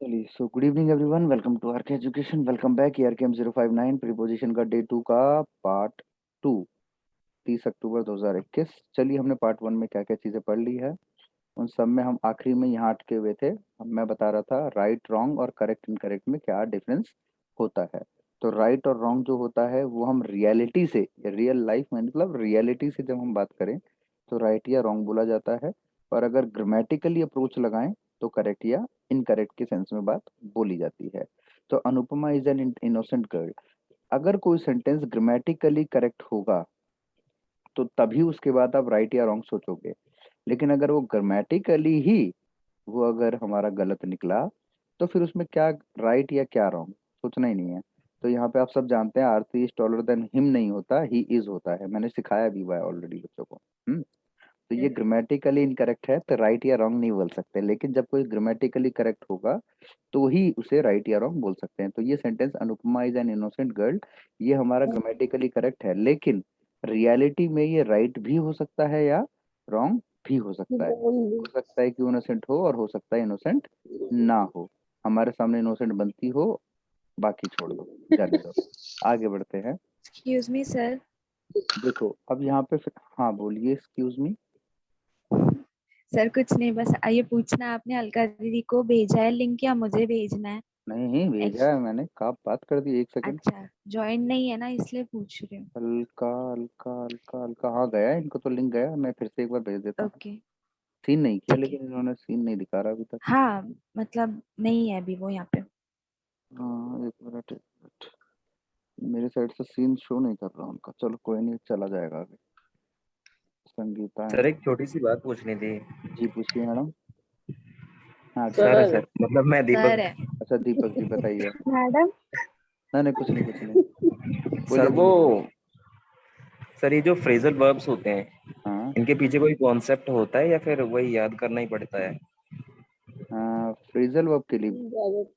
चलिए so good evening everyone, welcome to R K education. Welcome back. ER K M 059 preposition का day 2 का part 2, 30 अक्टूबर 2021। चलिए, हमने part 1 में क्या क्या चीज़ें पढ़ ली है, उन सब में हम आखिरी में यहाँ अटके हुए थे। मैं बता रहा था राइट रॉन्ग और करेक्ट इनकरेक्ट में क्या डिफरेंस होता है। तो राइट और रॉन्ग जो होता है वो हम रियलिटी से, रियल लाइफ में मतलब रियलिटी से जब हम बात करें तो राइट या रॉन्ग बोला जाता है। और अगर ग्रामेटिकली अप्रोच लगाएं तो करेक्ट या इनकरेक्ट के सेंस में बात बोली जाती है। तो Anupama is an innocent girl, अगर कोई सेंटेंस ग्रामेटिकली करेक्ट होगा तो तभी उसके बाद आप राइट या रॉन्ग सोचोगे। लेकिन अगर वो ग्रामेटिकली ही वो अगर हमारा गलत निकला तो फिर उसमें क्या राइट या क्या रॉन्ग सोचना ही नहीं है। तो यहाँ पे आप सब जानते हैं आरती इज टॉलर देन हिम नहीं होता, ही इज होता है। मैंने सिखाया भी हुआ है ऑलरेडी बच्चों को। तो ये ग्रामेटिकली इनकरेक्ट है तो राइट या रॉन्ग नहीं बोल सकते, लेकिन जब कोई ग्रामेटिकली करेक्ट होगा तो ही उसे राइट या रॉन्ग बोल सकते हैं। तो ये sentence Anupama is an innocent girl, ये हमारा ग्रामेटिकली करेक्ट है, लेकिन रियलिटी में ये राइट भी हो सकता है या रॉन्ग भी हो सकता है कि इनोसेंट हो और हो सकता है इनोसेंट ना हो। हमारे सामने इनोसेंट बनती हो, बाकी छोड़ दो, जाने दो। आगे बढ़ते हैं। Excuse me sir. देखो अब यहाँ पे हाँ बोलिए, एक्सक्यूज मी। सर कुछ नहीं, बस ये पूछना आपने अलका दीदी को भेजा है लिंक या मुझे भेजना है? नहीं भेजा एक्स है मैंने, कब बात कर दी, एक सेकंड। अच्छा, ज्वाइन नहीं है ना इसलिए पूछ रही हूँ। हल्का हल्का हल्का हल्का, हाँ गया है, इनको तो लिंक गया है। मैं फिर से एक बार भेज देता हूँ। ओके, सीन नहीं किया, ठीक है। लेकिन इन्होंने सीन नहीं दिखा रहा अभी तक। हाँ, मतलब नहीं है अभी वो यहाँ पे। हाँ एक मिनट एक मिनट, मेरे साइड से सीन शो नहीं कर रहा उनका। चलो कोई नहीं, चला जाएगा आगे। संगीता है। सर एक छोटी सी बात पूछनी थी। जी पूछिए मैडम। हाँ सर सर। मतलब मैं सर दीपक। है। अच्छा दीपक जी बताइए। मैडम। नहीं नहीं कुछ नहीं कुछ नहीं, सर बोलिए वो बोलिए। सर ये जो फ्रेजल वर्ब्स होते हैं हाँ इनके पीछे कोई कॉन्सेप्ट होता है या फिर वही याद करना ही पड़ता है? फ्रेजल वर्ब के लिए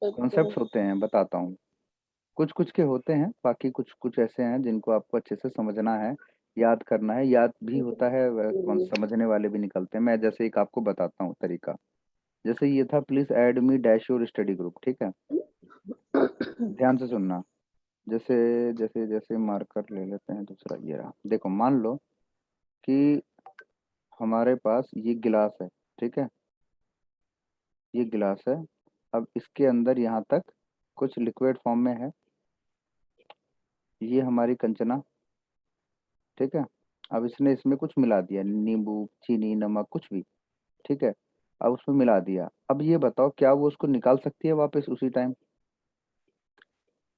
कॉन्सेप्ट्स होते हैं, बताता हूँ। कुछ कुछ के होते हैं, बाकी कुछ कुछ ऐसे हैं जिनको आपको अच्छे से समझना है, याद करना है। याद भी होता है कौन समझने वाले भी निकलते हैं। मैं जैसे एक आपको बताता हूँ तरीका। जैसे ये था, please add me dash your study group, ठीक है। ध्यान से सुनना। जैसे जैसे जैसे मार्कर ले लेते हैं दूसरा, ये रहा। देखो मान लो कि हमारे पास ये गिलास है, ठीक है। ये गिलास है, अब इसके अंदर यहाँ तक कुछ लिक्विड फॉर्म में है। ये हमारी कंचना, ठीक है। अब इसने इसमें कुछ मिला दिया, नींबू चीनी नमक कुछ भी, ठीक है। अब उसमें मिला दिया। अब ये बताओ क्या वो उसको निकाल सकती है वापस उसी टाइम?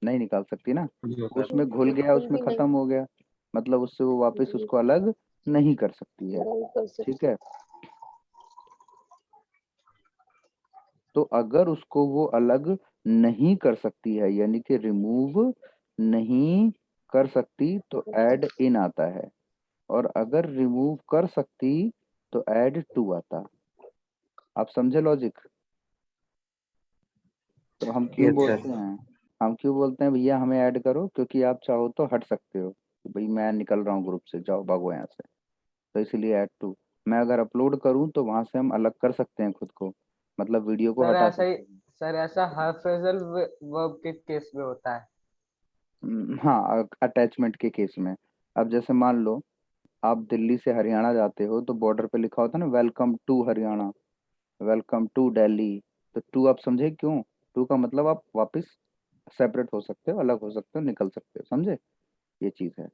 नहीं निकाल सकती ना। जी वो सर। उसमें घुल गया, उसमें खत्म हो गया, मतलब उससे वो वापस उसको अलग नहीं कर सकती है, ठीक है। तो अगर उसको वो अलग नहीं कर सकती है, यानी कि रिमूव नहीं कर सकती, तो ऐड इन आता है। और अगर रिमूव कर सकती तो ऐड टू आता। आप समझे लॉजिक? तो हम क्यों यस सर। बोलते हैं, हम क्यों बोलते हैं भैया हमें ऐड करो, क्योंकि आप चाहो तो हट सकते हो कि भाई मैं निकल रहा हूँ ग्रुप से, जाओ भागो यहाँ से। तो इसलिए ऐड टू। मैं अगर अपलोड करूँ तो वहां से हम अलग कर सकते हैं खुद को, मतलब वीडियो को सर हटा ऐसा ही सकते हैं। सर ऐसा हर फ्रेजल वर्ब के केस में होता है। हाँ अटैचमेंट के केस में। अब जैसे मान लो आप दिल्ली से हरियाणा जाते हो तो बॉर्डर पे लिखा होता है ना, welcome to Haryana, welcome to Delhi. तो टू आप समझे क्यों? टू का मतलब आप वापस सेपरेट हो सकते हो, अलग हो सकते हो, निकल सकते हो, समझे? ये चीज है।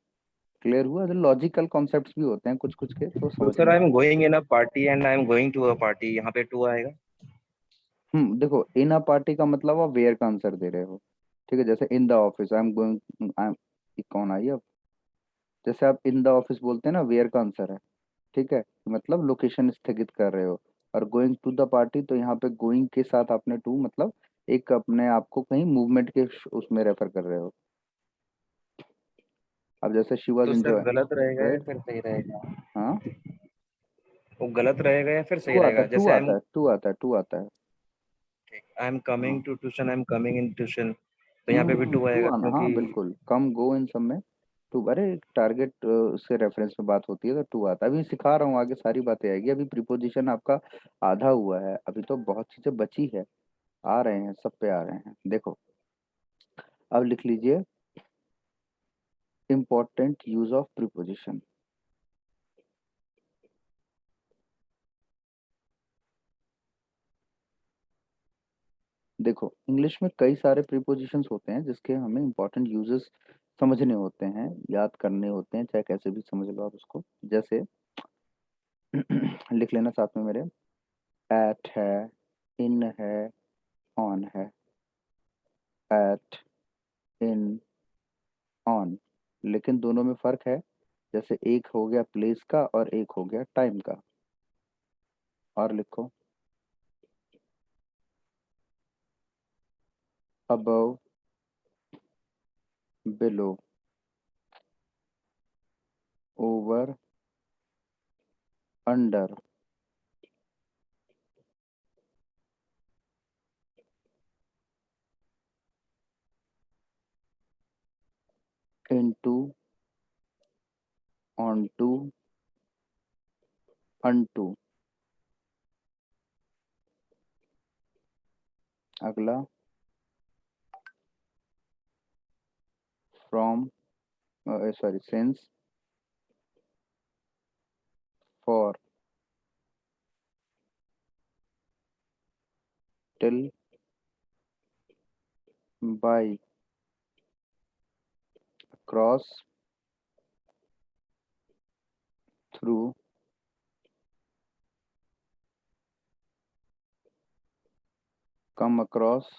क्लियर हुआ? तो लॉजिकल कॉन्सेप्ट्स भी होते हैं कुछ कुछ के, तो तो सर समझने आई वाले। Am going in a party and I am going to a party, यहाँ पे टू आएगा? देखो इन अ पार्टी का मतलब आप वेयर का आंसर दे रहे हो, ठीक है। जैसे in the office I am going, I am, कौन आई अब? जैसे आप इन द ऑफिस बोलते हैं ना, वेयर का आंसर है, ठीक है। मतलब लोकेशन स्थगित कर रहे हो। और गोइंग टू द पार्टी, तो यहाँ पे गोइंग के साथ आपने टू, मतलब एक अपने आप को कहीं मूवमेंट के उसमें रेफर कर रहे हो। अब जैसे शी वॉज तो सर एंजॉय। गलत रहेगा या वेट। फिर सही रहेगा? हाँ वो गलत रहेगा या फिर टू सही आता है, रहेगा? टू जैसे आता है, टू आता है, टू आता है। आई एम हाँ coming to tuition, I am coming in tuition, तो यहाँ पे भी टू टू आएगा आना, क्योंकि हाँ बिल्कुल, कम गो इन सब में टू। अरे टारगेट से रेफरेंस में बात होती है तो टू आता है। अभी सिखा रहा हूँ, आगे सारी बातें आएगी। अभी प्रीपोजिशन आपका आधा हुआ है, अभी तो बहुत चीजें बची है। आ रहे हैं, सब पे आ रहे हैं। देखो अब लिख लीजिए इंपॉर्टेंट यूज ऑफ प्रीपोजिशन। देखो इंग्लिश में कई सारे प्रीपोजिशंस होते हैं जिसके हमें इंपॉर्टेंट यूजेस समझने होते हैं, याद करने होते हैं, चाहे कैसे भी समझ लो आप उसको। जैसे लिख लेना साथ में मेरे, एट है, इन है, ऑन है। एट, इन, ऑन, लेकिन दोनों में फर्क है। जैसे एक हो गया प्लेस का और एक हो गया टाइम का। और लिखो above, below, over, under, into, onto, unto. अगला from, sorry since, for, till, by, cross, through, come across.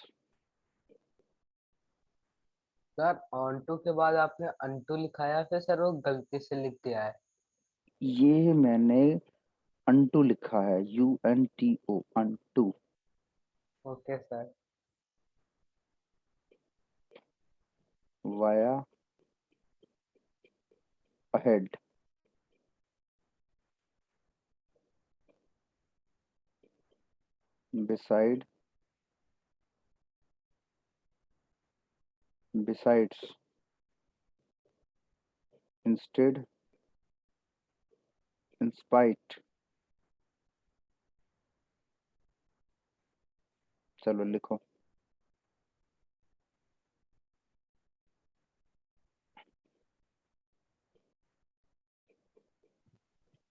Sir onto के बाद आपने अनटू लिखा है, फिर सर वो गलती से लिख दिया है। ये मैंने अनटू लिखा है, UNTO, unto. Okay sir. Via, ahead, beside, besides, instead, in spite. चलो लिखो।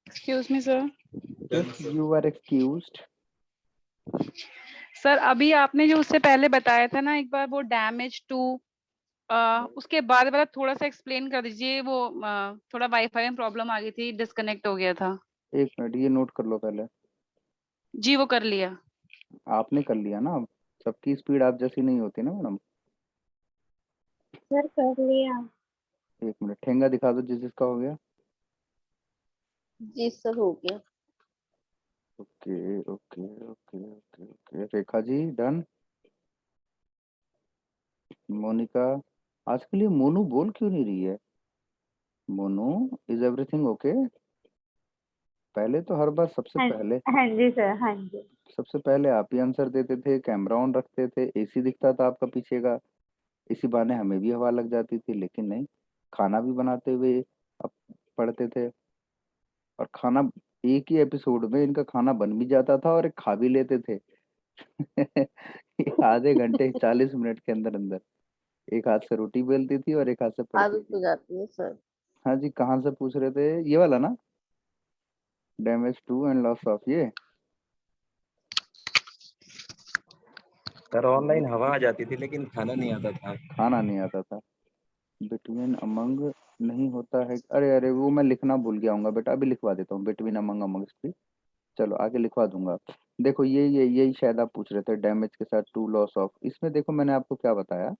Excuse me sir. Yes, you are excused. Sir अभी आपने जो उससे पहले बताया था ना एक बार, वो डैमेज टू, उसके बाद वाला थोड़ा सा एक्सप्लेन कर दीजिए। वो थोड़ा वाईफाई में प्रॉब्लम आ गई थी, डिस्कनेक्ट हो गया था। एक मिनट, ये नोट कर लो पहले। जी वो कर लिया। आपने कर लिया ना, सबकी स्पीड आप जैसी नहीं होती ना मैडम। सर कर लिया। एक मिनट, ठेंगा दिखा दो जिस जिसका हो गया। जी सर हो गया। Okay okay okay okay okay, Rekha ji done. Monika, आजकल ये मोनू बोल क्यों नहीं रही है? Monu, is everything okay? पहले तो हर बार हाँ जी सर, हाँ जी। सबसे पहले आप ही आंसर देते थे, कैमरा ऑन रखते थे, एसी दिखता था आपका पीछे का, इसी बहाने हमें भी हवा लग जाती थी। लेकिन नहीं, खाना भी बनाते हुए अब पढ़ते थे। और खाना, एक ही एपिसोड में इनका खाना बन भी जाता था और एक खा भी लेते थे। आधे घंटे 40 मिनट के अंदर अंदर एक हाथ से रोटी बेलती थी और एक हाथ से पढ़ती आदत हो थी। जाती है सर। हाँ जी, कहाँ से पूछ रहे थे? ये वाला ना, damage to and loss of, ये सर ऑनलाइन हवा आ जाती थी लेकिन खाना नहीं आता था। खाना नहीं आता था। बिटवीन अमंग नहीं होता है, अरे अरे वो मैं लिखना भूल गया हूँ बेटा, अभी लिखवा देता हूँ। बिटवीन अमंग, अमंग्स भी चलो आगे लिखवा दूंगा। देखो ये यही शायद आप पूछ रहे थे, डैमेज के साथ टू, लॉस ऑफ। इसमें देखो मैंने आपको क्या बताया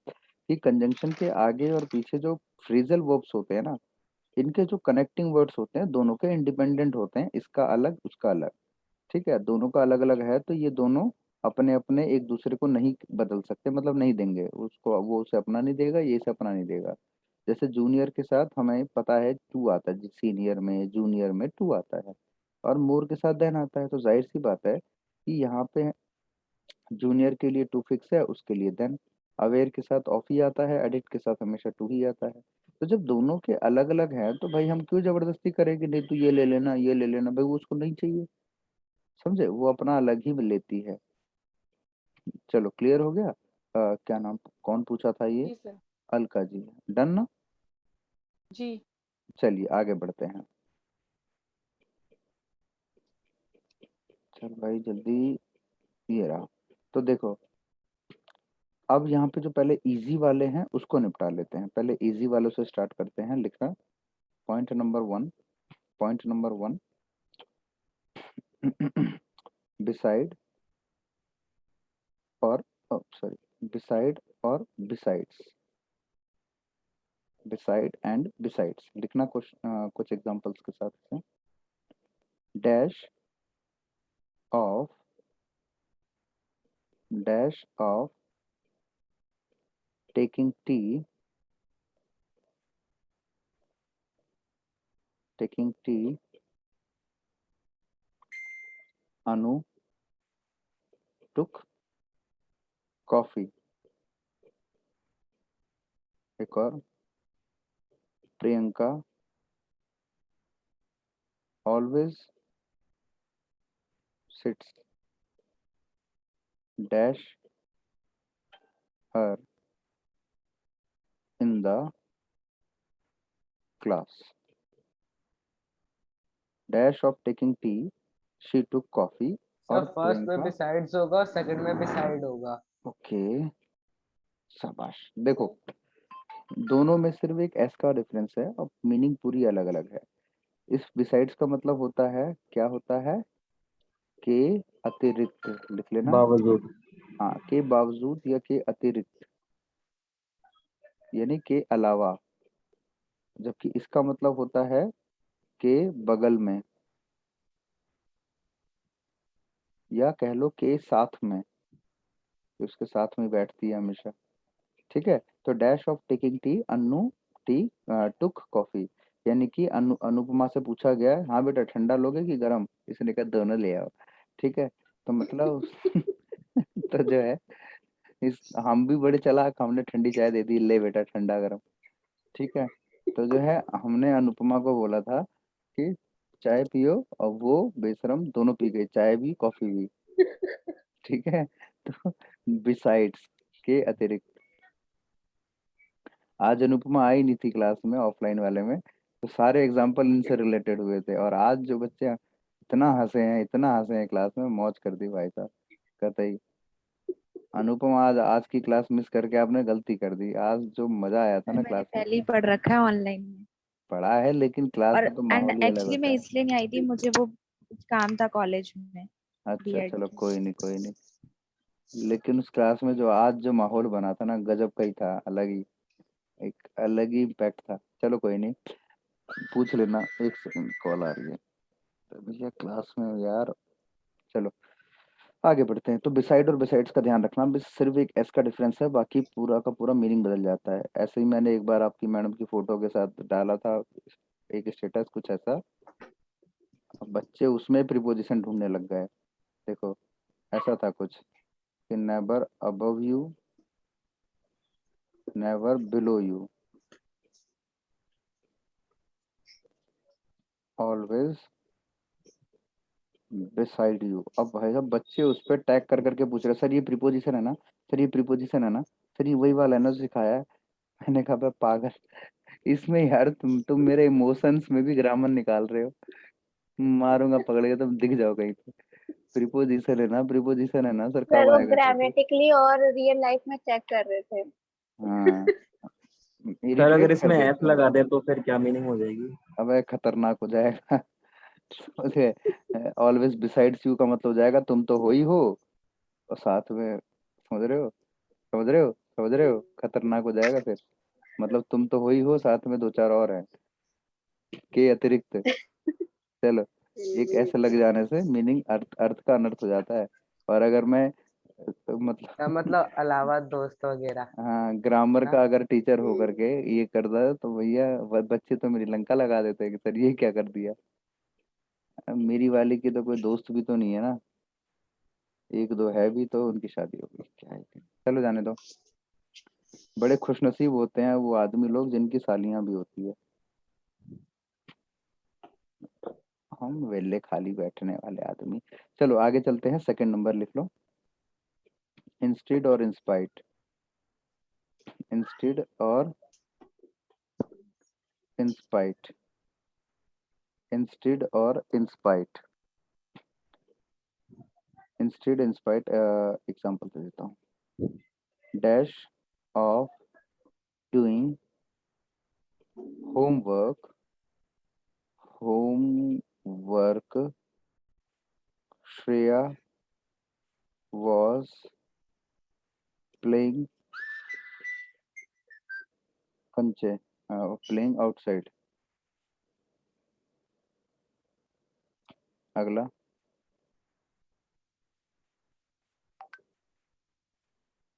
कि कंजंक्शन के आगे और पीछे जो फ्रेजल वर्ब्स होते हैं ना, इनके जो कनेक्टिंग वर्ड्स होते हैं दोनों के इंडिपेंडेंट होते हैं, इसका अलग उसका अलग। ठीक है, दोनों का अलग अलग है, तो ये दोनों अपने अपने एक दूसरे को नहीं बदल सकते, मतलब नहीं देंगे उसको, वो उसे अपना नहीं देगा, ये इसे अपना नहीं देगा। जैसे जूनियर के साथ हमें पता है टू आता है, सीनियर में जूनियर में टू आता है। और मोर के साथ देन आता है, तो जाहिर सी बात है कि यहाँ पे जूनियर के लिए टू फिक्स है, उसके लिए देन। अवेयर के साथ ऑफ ही आता है, एडिट के साथ हमेशा टू ही आता है। तो जब दोनों के अलग अलग हैं तो भाई हम क्यों जबरदस्ती करें कि नहीं तू ये ले लेना ये ले लेना, भाई वो उसको नहीं चाहिए, समझे, वो अपना अलग ही लेती है। चलो क्लियर हो गया। क्या नाम, कौन पूछा था ये? जी सर। अलका जी। डन ना? जी। चलिए आगे बढ़ते हैं। चल भाई जल्दी, ये रहा। तो देखो, अब यहाँ पे जो पहले इजी वाले हैं उसको निपटा लेते हैं। पहले इजी वालों से स्टार्ट करते हैं लिखना। Point number one, point number one, beside और सॉरी, बिसाइड और बिसाइड्स, बिसाइड एंड बिसाइड्स लिखना कुछ एग्जांपल्स के साथ से। Dash of taking tea Anu took coffee। एक और, Priyanka always sits dash her in the class। dash of taking tea, she took coffee sir और फर्स्ट में प्रियंका। बिसाइड्स होगा, सेकंड में बिसाइड होगा। ओके, शाबाश। देखो दोनों में सिर्फ एक एस का डिफरेंस है और मीनिंग पूरी अलग अलग है। इस बिसाइड्स का मतलब होता है, क्या होता है? के अतिरिक्त, लिख लेना। बावजूद। हाँ, के बावजूद या के अतिरिक्त, यानी के अलावा। जबकि इसका मतलब होता है के बगल में, या कह लो के साथ में, कि उसके साथ में बैठती है हमेशा। ठीक है, तो dash of taking tea, Anu T took coffee, यानी कि अनुपमा से पूछा गया है, हाँ बेटा ठंडा लोगे कि गरम? इसने कहा दोनों ले आओ। ठीक है, तो मतलब तो जो है, इस हम भी बड़े चालाक, हमने ठंडी चाय दे दी, ले बेटा ठंडा गरम। ठीक है, तो जो है हमने अनुपमा को बोला था कि चाय पियो, और वो बेशरम दोनों पी गई, चाय भी कॉफी भी। ठीक है, तो बिसाइड्स, के अतिरिक्त। आज अनुपमा आई नहीं थी क्लास में, ऑफलाइन वाले में, तो सारे एग्जाम्पल इनसे रिलेटेड हुए थे। और आज जो बच्चे इतना हंसे हैं क्लास में, मौज कर दी भाई साहब। कतई अनुपमा, आज की क्लास मिस करके आपने गलती कर दी। आज जो मजा आया था सर ना मैंने क्लास में, पहले ही पढ़ रखा है ऑनलाइन में। पढ़ा है लेकिन क्लास और में तो एंड माहौल ही अलग एक्चुअली होता मैं है। इसलिए नहीं आई थी, मुझे वो कुछ काम था कॉलेज में, अच्छा बीएड चलो, की। कोई नहीं कोई नहीं। लेकिन उस क्लास में जो आज जो माहौल बना था ना, गजब का ही था, अलग ही, एक अलग ही इम्पैक्ट था। चलो कोई नहीं, पूछ लेना। एक सेकंड, कॉल आ रही है। तो भैया क्लास में हो यार। चलो आगे बढ़ते हैं। तो बिसाइड और बिसाइड्स का ध्यान रखना, बस सिर्फ एक एस का डिफरेंस है, बाकी पूरा का पूरा मीनिंग बदल जाता है। ऐसे ही मैंने एक बार आपकी मैडम की फोटो के साथ डाला था एक स्टेटस कुछ ऐसा, अब बच्चे उसमें प्रीपोजिशन ढूंढने लग गए। देखो ऐसा था कुछ कि never above you, never below you, always beside you. अब भाई साहब बच्चे उस पर टैग कर करके पूछ रहे, सर ये प्रीपोजिशन है ना, सर ये प्रीपोजिशन है ना, सर ये वही वाला है ना जो सिखाया है। मैंने कहा बे पागल, इसमें यार तुम मेरे इमोशंस में भी ग्रामर निकाल रहे हो, मारूंगा पकड़ के, तुम दिख जाओ कहीं पे। प्रीपोजिशन है ना, प्रीपोजिशन है ना सर, सर कब वो आएगा सर तो। ग्रामेटिकली और रियल लाइफ में चेक कर रहे थे। हाँ, सर अगर इरिटेट कर इसमें एस देते हो। लगा दे तो फिर क्या मीनिंग हो जाएगी? अबे खतरनाक हो जाएगा। ऑलवेज बिसाइड्स यू का मतलब हो जाएगा तुम तो हो ही हो, और साथ में, समझ रहे हो, समझ रहे हो, समझ रहे हो, खतरनाक हो जाएगा फिर। मतलब तुम तो हो ही हो, साथ में दो चार और हैं के अतिरिक्त। चलो, एक ऐसे लग जाने से मीनिंग, अर्थ अर्थ का अनर्थ हो जाता है। और अगर मैं तो क्या मतलब मतलब अलावा दोस्त वगैरह हाँ, ग्रामर ना। का अगर टीचर हो करके ये करता तो भैया बच्चे तो मेरी लंका लगा देते हैं कि सर ये क्या कर दिया। अब मेरी वाली की तो कोई दोस्त भी तो नहीं है ना, एक दो है भी तो उनकी शादी हो गई, क्या है। चलो जाने दो। बड़े खुशनसीब होते हैं वो आदमी लोग जिनकी सालियां भी होती है। हम वेले खाली बैठने वाले आदमी। चलो आगे चलते हैं, सेकंड नंबर लिख लो। इंस्टेड और इंस्पाइट, इंस्टेड और इंस्पाइट, इंस्टेड और इंस्पाइट, इंस्टेड इंस्पाइट। एग्जांपल दे देता हूँ, dash of doing homework, homework Shreya was playing कंचे, playing outside। अगला,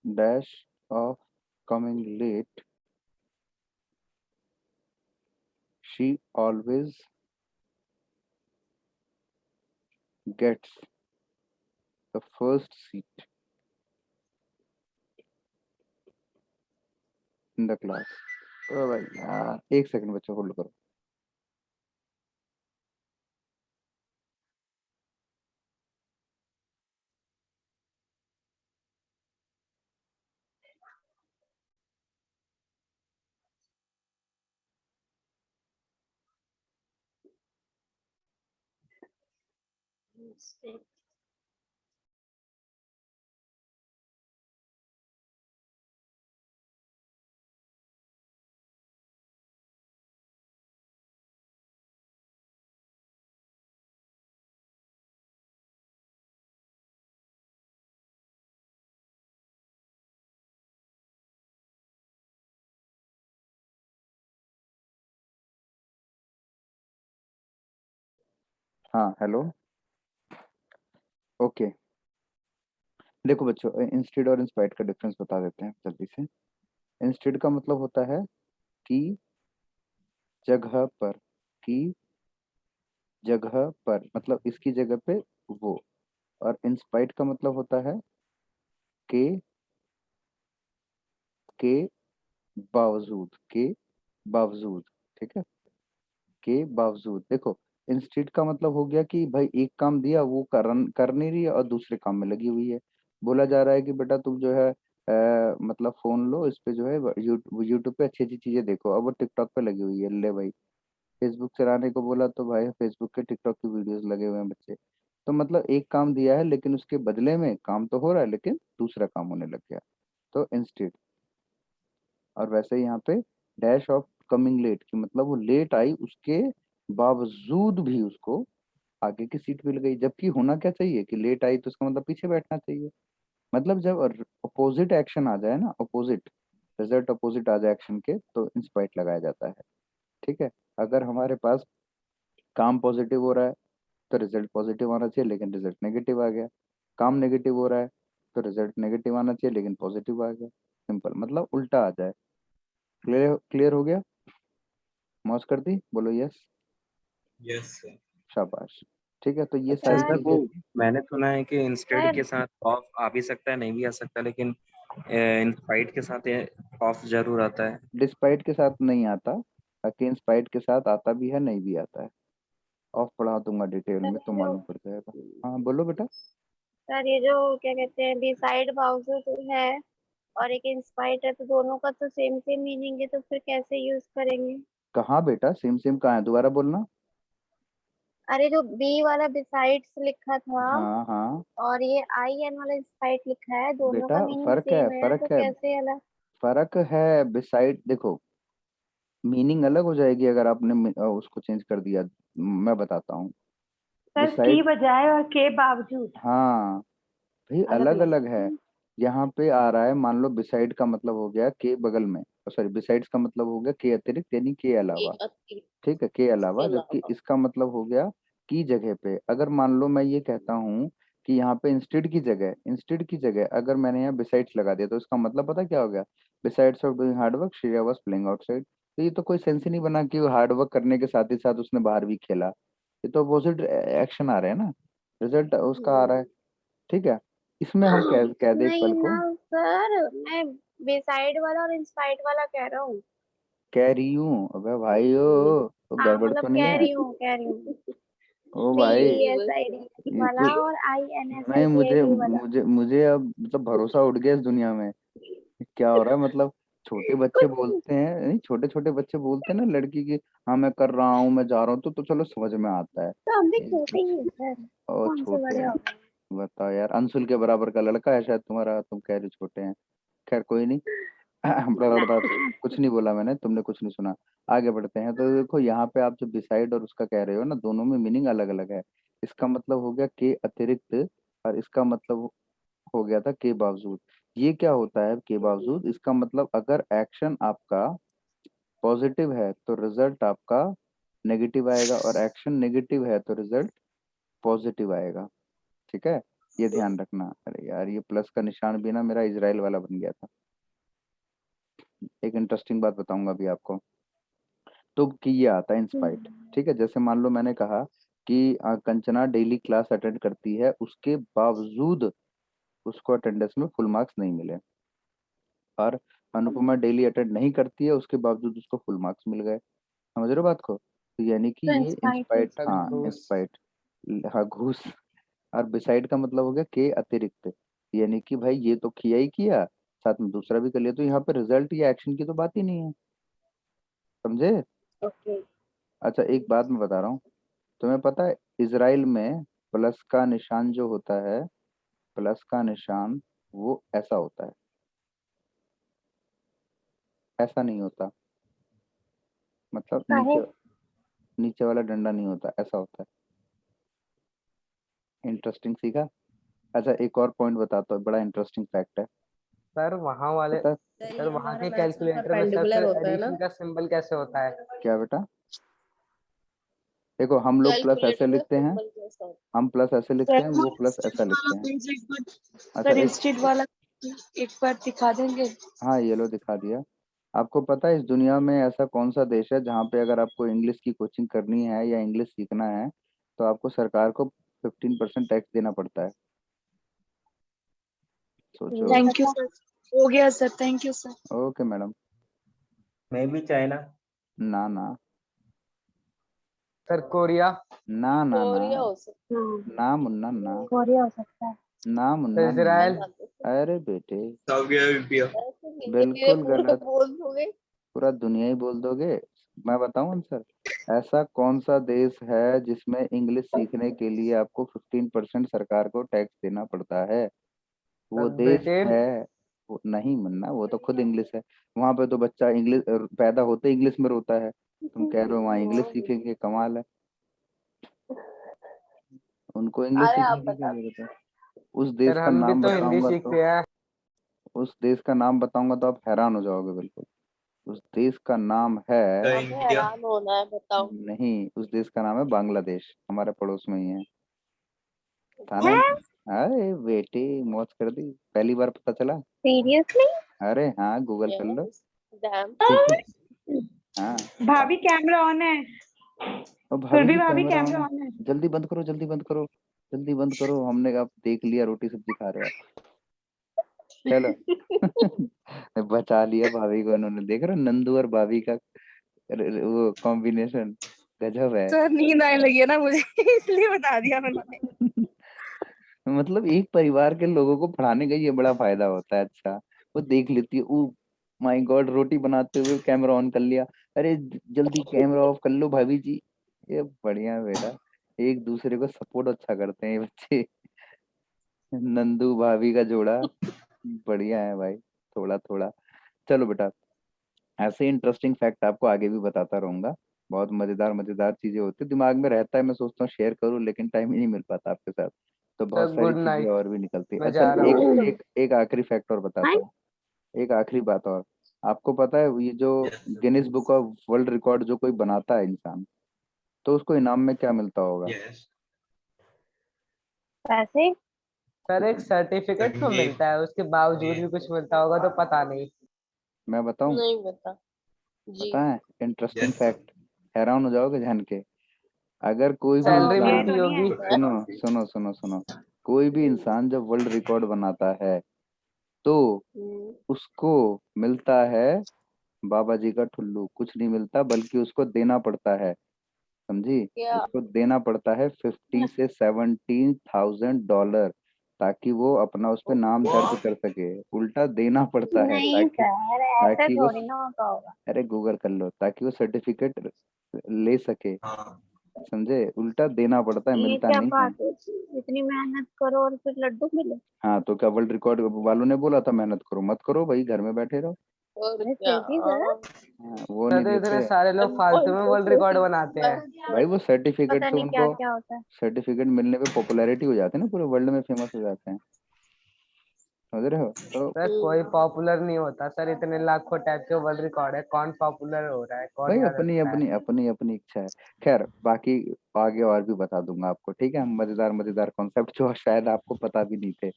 dash of coming late, she always gets the first seat in the class। ओ भाई यार, एक सेकंड बच्चों, होल्ड करो। हाँ हेलो, ओके। देखो बच्चों, इंस्टेड और इंस्पाइट का डिफरेंस बता देते हैं जल्दी से। इंस्टेड का मतलब होता है कि जगह पर, की जगह पर, मतलब इसकी जगह पे वो। और इंस्पाइट का मतलब होता है के बावजूद, के बावजूद, ठीक है, के बावजूद। देखो, इंस्टेड का मतलब हो गया कि भाई एक काम दिया, वो कर नहीं रही है और दूसरे काम में लगी हुई है। बोला जा रहा है कि बेटा तुम जो है मतलब फोन लो, इस पे जो है यूट्यूब पे अच्छी अच्छी चीजें देखो, अब वो टिकटॉक पे लगी हुई है। ले भाई, फेसबुक चलाने को बोला तो भाई फेसबुक के टिकटॉक की वीडियोस लगे हुए हैं बच्चे। तो मतलब एक काम दिया है, लेकिन उसके बदले में काम तो हो रहा है, लेकिन दूसरा काम होने लग गया, तो इंस्टेड। और वैसे ही यहाँ पे डैश ऑफ कमिंग लेट की मतलब वो लेट आई, उसके बावजूद भी उसको आगे की सीट मिल गई। जबकि होना क्या चाहिए कि लेट आई तो उसका मतलब पीछे बैठना चाहिए। मतलब जब अपोजिट एक्शन आ जाए ना, अपोजिट रिजल्ट अपोजिट आ जाए एक्शन के, तो इंस्पाइट लगाया जाता है। ठीक है, अगर हमारे पास काम पॉजिटिव हो रहा है तो रिजल्ट पॉजिटिव आना चाहिए, लेकिन रिजल्ट नेगेटिव आ गया। काम नेगेटिव हो रहा है तो रिजल्ट नेगेटिव आना चाहिए, लेकिन पॉजिटिव आ गया। सिंपल, मतलब उल्टा आ जाए। क्लियर हो गया? मौज कर दी, बोलो यस। Yes sir. शाबाश। ठीक है, तो ये अच्छा सारी सर, वो चीजें। मैंने सुना है कि इंस्टेड सर के साथ ऑफ आ भी सकता है, नहीं भी आ सकता, लेकिन इंस्पाइट के साथ ऑफ जरूर आता है। डिस्पाइट के साथ नहीं आता, अगेंस्ट स्पाइट के साथ आता भी है, नहीं भी आता है। ऑफ पढ़ा दूंगा डिटेल में, तो जो मालूम पड़ जाएगा। हाँ बोलो बेटा। सर ये जो क्या कहते हैं बिसाइड बावजूद है और एक इंस्पाइट है, तो दोनों का तो सेम सेम मीनिंग है, तो फिर कैसे यूज करेंगे? कहाँ बेटा सेम सेम कहाँ है, दोबारा बोलना। अरे जो बी वाला बिसाइड्स लिखा था हाँ हाँ और ये आई एन वाला इंस्पाइट लिखा है, दोनों का बेटा, मीनिंग फर्क है, सेम है, तो फर्क है, कैसे अलग? फर्क है। बिसाइड देखो, मीनिंग अलग हो जाएगी अगर आपने उसको चेंज कर दिया। मैं बताता हूँ। सर की बिसाइड, बजाय और के बावजूद हाँ भाई, अलग अलग अलग। अलग है। यहाँ पे आ रहा है, मान लो बिसाइड का मतलब हो गया के बगल में, सॉरी बिसाइड्स का मतलब हो गया के अतिरिक्त, यानी के अलावा। ठीक है, के अलावा। जबकि इसका मतलब हो गया की जगह पे। अगर मान लो मैं ये कहता हूँ कि यहाँ पे इंस्टेड की जगह, इंस्टेड की जगह अगर मैंने यहाँ बिसाइड्स लगा दिया, तो इसका मतलब पता क्या हो गया? Besides of doing hard work Shreya was playing outside. तो ये तो कोई सेंस ही नहीं बना कि वो हार्ड वर्क करने के साथ ही साथ उसने बाहर भी खेला। ये तो अपोजिट एक्शन आ रहे हैं ना, रिजल्ट उसका आ रहा है। ठीक है, इसमें हम कह दे एक नहीं पल को। ना सर, मैं बिसाइड वाला और इंस्पाइट वाला कह रहा हूँ। कह रही हूँ, अबे भाई, ओ तो हाँ गड़बड़ मतलब तो नहीं कह है? रही हूँ, कह रही हूँ। ओ भाई PESID वाला ये और नहीं, मुझे INSIDID वाला। मुझे मुझे अब मतलब भरोसा उठ गया इस दुनिया में। क्या हो रहा है मतलब? छोटे बच्चे बोलते हैं, नहीं छोटे छोटे बच्चे बोलते हैं ना लड़की की, हाँ मैं कर रहा हूँ, मैं जा रहा हूँ, तो चलो समझ में आता है। तो हम भी एक छोटे ही हैं सर, और कौन से छोटे बड़े हैं? हो गए? बताओ यार, अंशुल के बराबर का लड़का है शायद तुम्हारा, तुम कह रहे हो छोटे हैं। खैर कोई नहीं। कुछ नहीं बोला मैंने, तुमने कुछ नहीं सुना। आगे बढ़ते हैं। तो देखो यहाँ पे आप जो बिसाइड और उसका कह रहे हो ना, दोनों में मीनिंग अलग अलग है। इसका मतलब हो गया के अतिरिक्त, और इसका मतलब हो गया था के बावजूद। ये क्या होता है के बावजूद? इसका मतलब अगर एक्शन आपका पॉजिटिव है तो रिजल्ट आपका नेगेटिव आएगा, और एक्शन नेगेटिव है तो रिजल्ट पॉजिटिव आएगा। ठीक है, ये ध्यान रखना। अरे यार, ये प्लस का निशान भी ना मेरा इजराइल वाला बन गया था। एक इंटरेस्टिंग बात बताऊंगा अभी आपको। तो कि ये आता है इंस्पाइट। ठीक है, जैसे मान लो मैंने कहा कि कंचना डेली क्लास अटेंड करती है, उसके बावजूद उसको अटेंडेंस में फुल मार्क्स नहीं मिले। और अनुपमा डेली अटेंड नहीं करती है, उसके बावजूद उसको फुल मार्क्स मिल गए। समझ रहे हो बात को? तो यानी कि तो ये इंस्पाइट इंस्पाइट, सर हाँ घूस। इंस्पाइट, हाँ घूस। और बिसाइड का मतलब हो गया के अतिरिक्त, यानी कि भाई ये तो किया ही किया, साथ में दूसरा भी कर लिया, तो यहाँ पे रिजल्ट या एक्शन की तो बात ही नहीं है। समझे? ओके। अच्छा एक बात मैं बता रहा हूँ, तुम्हें पता है इजराइल में प्लस का निशान जो होता है, प्लस का निशान वो ऐसा होता है, ऐसा नहीं होता। मतलब काहे? नीचे, नीचे वाला डंडा नहीं होता, ऐसा होता है। इंटरेस्टिंग सीखा। अच्छा एक और पॉइंट बताता हूँ, बड़ा इंटरेस्टिंग फैक्ट है। सर वहाँ वाले, पता सर वहाँ के कैलकुलेटर में सर फिर एडिशन का सिंबल कैसे होता है? क्या बेटा? देखो हम लोग प्लस ऐसे लिखते हैं, हम प्लस ऐसे लिखते हैं, वो प्लस ऐसा लिखते हैं। अच्छा सर एक, इंस्टीट्यूट वाला एक बार दिखा देंगे? हाँ ये लो दिखा दिया। आपको पता है इस दुनिया में ऐसा कौन सा देश है जहाँ पे अगर आपको इंग्लिश की कोचिंग करनी है या इंग्लिश सीखना है तो आपको सरकार को 15% टैक्स देना पड़ता है? सोचो। थैंक यू सर, हो गया sir, thank you sir. Okay madam. मैं भी चाइना। ना ना सर कोरिया। ना ना ना हाँ, ना मुन्ना ना, कोरिया हो सकता है। ना सर मुन्ना ना। इसराइल। अरे बेटे सब गया इंडिया। बिल्कुल गलत, पूरा दुनिया ही बोल दोगे। मैं बताऊं आंसर? ऐसा कौन सा देश है जिसमें इंग्लिश सीखने के लिए आपको 15% सरकार को टैक्स देना पड़ता है? वो सर देश ब्रिटेन। है, वो नहीं मुन्ना, वो तो खुद इंग्लिश है। वहां पे तो बच्चा इंग्लिश पैदा होते इंग्लिश में रोता है, तुम कह रहे हो वहाँ इंग्लिश सीखेंगे? कमाल है, उनको इंग्लिश सीखने की क्या जरूरत है? उस देश सर का हम भी नाम तो हिंदी बताऊंगा तो, सीखते हैं। उस देश का नाम बताऊंगा तो आप हैरान हो जाओगे बिल्कुल। उस देश का नाम है, इंडिया। नहीं उस देश का नाम है बांग्लादेश, हमारे पड़ोस में ही है। था ना? है? अरे बेटे मौज कर दी, पहली बार पता चला। सीरियसली? अरे हाँ गूगल कर लो, ठीक है। हाँ भाभी कैमरा ऑन है। और भाभी सुरभि जी भाभी कैमरा ऑन कैमरा है, ऑन है। जल्दी बंद करो, जल्दी बंद करो, जल्दी बंद करो, हमने अब देख लिया रोटी सब्जी खा रहे हो आप। चलो। बचा लिया भाभी को इन्होंने, देख रहे हो नंदू और भाभी का वो कॉम्बिनेशन गजब है। सर नींद आने लगी है ना मुझे इसलिए बता दिया मैंने। मतलब एक परिवार के लोगों को पढ़ाने का ये बड़ा फायदा होता है। अच्छा वो देख लेती है, ओ माय गॉड, रोटी बनाते हुए कैमरा ऑन कर लिया, अरे जल्दी कैमरा ऑफ कर लो भाभी जी। ये बढ़िया है बेटा, एक दूसरे को सपोर्ट अच्छा करते हैं ये बच्चे। नंदू भाभी का जोड़ा बढ़िया है भाई, थोड़ा थोड़ा। चलो बेटा, ऐसे इंटरेस्टिंग फैक्ट आपको आगे भी बताता रहूंगा। बहुत मजेदार मजेदार चीजें होती है, दिमाग में रहता है, मैं सोचता हूँ शेयर करूँ लेकिन टाइम ही नहीं मिल पाता आपके साथ। तो बहुत सर सारी गुड चीजें नाइट, और भी निकलती है। मैं अच्छा जा रहा हूँ। एक एक एक आखिरी फैक्ट और बताता हूँ, एक आखिरी बात और। आपको पता है ये जो Guinness book of world record जो कोई बनाता है इंसान, तो उसको इनाम में क्या मिलता होगा? यस। पैसे? सर एक सर्टिफिकेट तो मिलता है, उसके बावजूद भी कुछ मिलता होगा तो पता नहीं। मैं बताऊं? पता है इंटरेस्टिंग यस। फैक्ट, हैरान हो जाओगे जान के। अगर कोई भी सैलरी ये इंसान, मिलती तो नहीं होगी। है। सुनो सुनो सुनो सुनो, कोई भी इंसान जब वर्ल्ड रिकॉर्ड बनाता है तो उसको मिलता है बाबा जी का ठुल्लू, कुछ नहीं मिलता बल्कि उसको देना पड़ता है। समझी? क्या? उसको देना पड़ता है 50 से 17,000 ताकि वो अपना उस पे नाम दर्ज कर सके। उल्टा देना पड़ता है नहीं ताकि सर, ऐसे ताकि वो थोड़ी ना होता होगा। अरे गूगल कर लो, ताकि वो सर्टिफिकेट ले सके, समझे? उल्टा देना पड़ता है, ये मिलता क्या नहीं है। बात है, इतनी मेहनत करो और फिर लड्डू मिले? हाँ, तो क्या वर्ल्ड रिकॉर्ड वालों ने बोला था मेहनत करो? मत करो भाई, घर में बैठे रहो। और अरे क्या? फिर भी सर, हाँ, वो नहीं सर इतने देते सारे लोग फालतू में वर्ल्ड रिकॉर्ड बनाते हैं। भाई। वो सर्टिफिकेट पता से नहीं क्या उनको क्या होता है। सर्टिफिकेट मिलने पे पॉपुलैरिटी हो जाती है ना, पूरे वर्ल्ड में फेमस हो जाते हैं, समझ रहे हो? तो सर कोई पॉपुलर नहीं होता सर, इतने लाखों टाइप के वर्ल्ड रिकॉर्ड है, कौन पॉपुलर हो रहा है, कौन भाई याद अपनी रखता है? अपनी अपनी अपनी इच्छा है। खैर बाकी आगे और भी बता दूंगा आपको, ठीक है? मजेदार मजेदार कॉन्सेप्ट जो शायद आपको पता भी नहीं थे।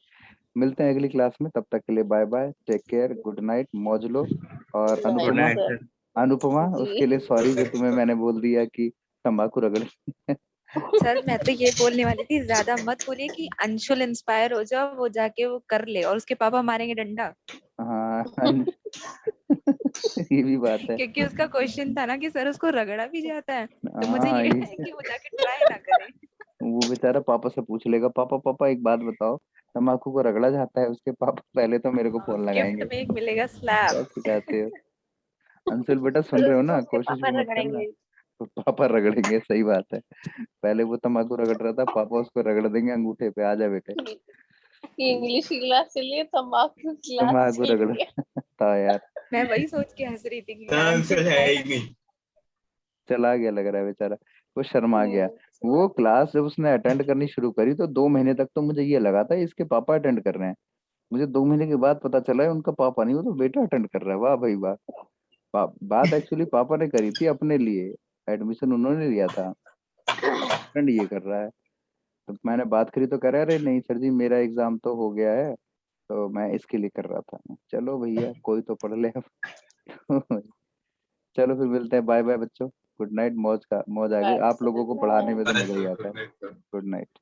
मिलते हैं अगली क्लास में, तब तक के लिए bye bye, take care, good night, मौज लो। और Right, good Anupama, night sir. Sir. Anupama ji. उसके लिए सॉरी जो तुम्हें मैंने बोल दिया कि तंबाकू रगड़। सर मैं तो ये बोलने वाली थी, ज्यादा मत बोलिए कि अंशुल इंस्पायर हो जाओ, वो जाके वो कर ले और उसके पापा मारेंगे डंडा। हाँ ये भी बात है। क्योंकि उसका क्वेश्चन था ना कि सर उसको रगड़ा भी जाता है, तो मुझे हाँ ये है कि वो जाके ट्राई ना करे। वो बेचारा पापा से पूछ लेगा, पापा पापा एक बात बताओ, तम्बाकू को रगड़ा जाता है? उसके पापा पहले तो मेरे को फोन गिफ्ट लगाएंगे, में एक मिलेगा क्या स्लैब। सिखाते हो? अंशुल बेटा सुन फिर रहे हो उसको ना, उसके कोशिश पापा भी मत करना। रगड़ेंगे। तो पापा रगड़ेंगे, सही बात है। पहले वो तम्बाकू रगड़ रहा था, पापा उसको रगड़ देंगे अंगूठे पे, आ जा बेटे। इंग्लिश की क्लास चलिए, तंबाकू की क्लास तम्बाकू रगड़ चलिए। था यार। मैं वही सोच के हंस रही थी कि अंशुल खाएगा। चला गया लग रहा है बेचारा, वो शर्मा गया। हम्म, वो क्लास जब उसने अटेंड करनी शुरू करी तो 2 महीने तक तो मुझे ये लगा था इसके पापा अटेंड कर रहे हैं। मुझे 2 महीने के बाद पता चला है उनका पापा नहीं, वो तो बेटा अटेंड कर रहा है। वाह भाई वाह। बात एक्चुअली पापा ने करी थी अपने लिए, एडमिशन उन्होंने लिया था, फ्रेंड ये कर रहा है। तो मैंने बात करी तो कह रहा है अरे नहीं सर जी, मेरा एग्जाम तो हो गया है, तो मैं इसके लिए कर रहा था। चलो भैया कोई तो पढ़ ले अब। चलो फिर मिलते हैं, बाय बाय बच्चों, गुड नाइट। मौज आ गई, Right, आप so लोगों good को पढ़ाने में तो night. मजा ही आता है। Good night.